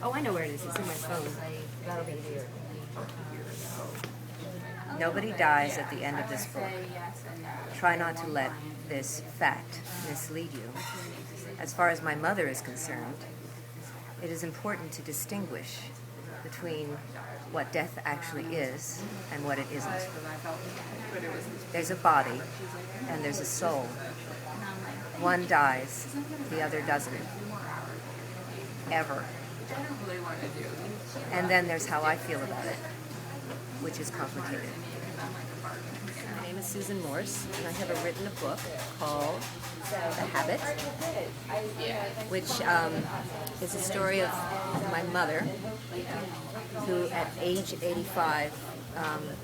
Oh, I know where it is. It's in my phone. That'll be here. Nobody dies at the end of this book. Try not to let this fact mislead you. As far as my mother is concerned, it is important to distinguish between what death actually is and what it isn't. There's a body and there's a soul. One dies, the other doesn't. Ever. And then there's how I feel about it, which is complicated. My name is Susan Morse, and I have written a book called The Habit, which is a story of my mother, who at age 85,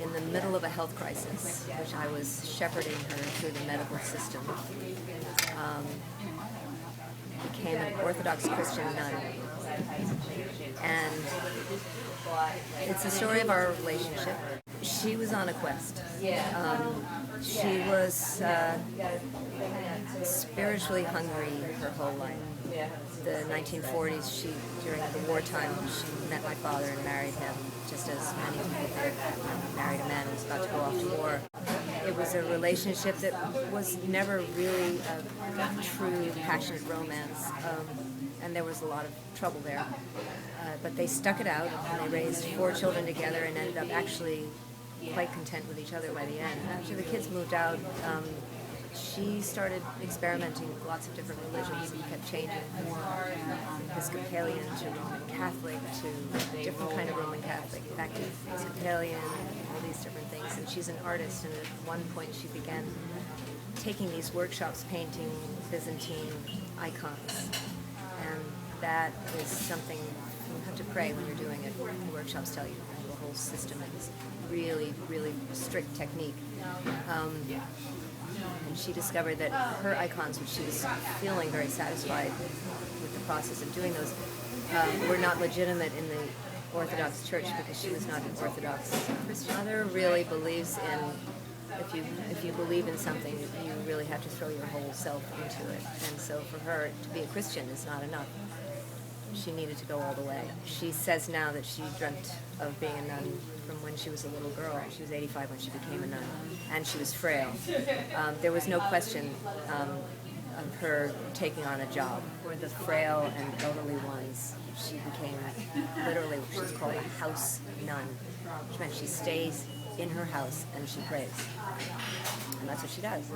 in the middle of a health crisis, which I was shepherding her through the medical system, became an Orthodox Christian nun. And it's the story of our relationship. She was on a quest. She was spiritually hungry her whole life. The 1940s, during the wartime, she met my father and married him, just as many people did. Married a man who was about to go off to war. It was a relationship that was never really a true, passionate romance, and there was a lot of trouble there. But they stuck it out, and they raised 4 children together and ended up actually quite content with each other by the end. After the kids moved out, she started experimenting with lots of different religions and kept changing from Episcopalian to Roman Catholic to a different kind of Roman Catholic, back to Episcopalian, and all these different things. And she's an artist, and at one point she began taking these workshops, painting Byzantine icons. And that is something you have to pray when you're doing it. The workshops tell you the whole system is really, really strict technique. And she discovered that her icons, which she was feeling very satisfied with the process of doing those, were not legitimate in the Orthodox Church because she was not an Orthodox Christian. Mother really believes in, if you believe in something, you really have to throw your whole self into it. And so for her, to be a Christian is not enough. She needed to go all the way. She says now that she dreamt of being a nun from when she was a little girl. She was 85 when she became a nun, and she was frail. There was no question of her taking on a job. For the frail and elderly ones, she became literally what she's called a house nun, which meant she stays in her house and she prays. And that's what she does.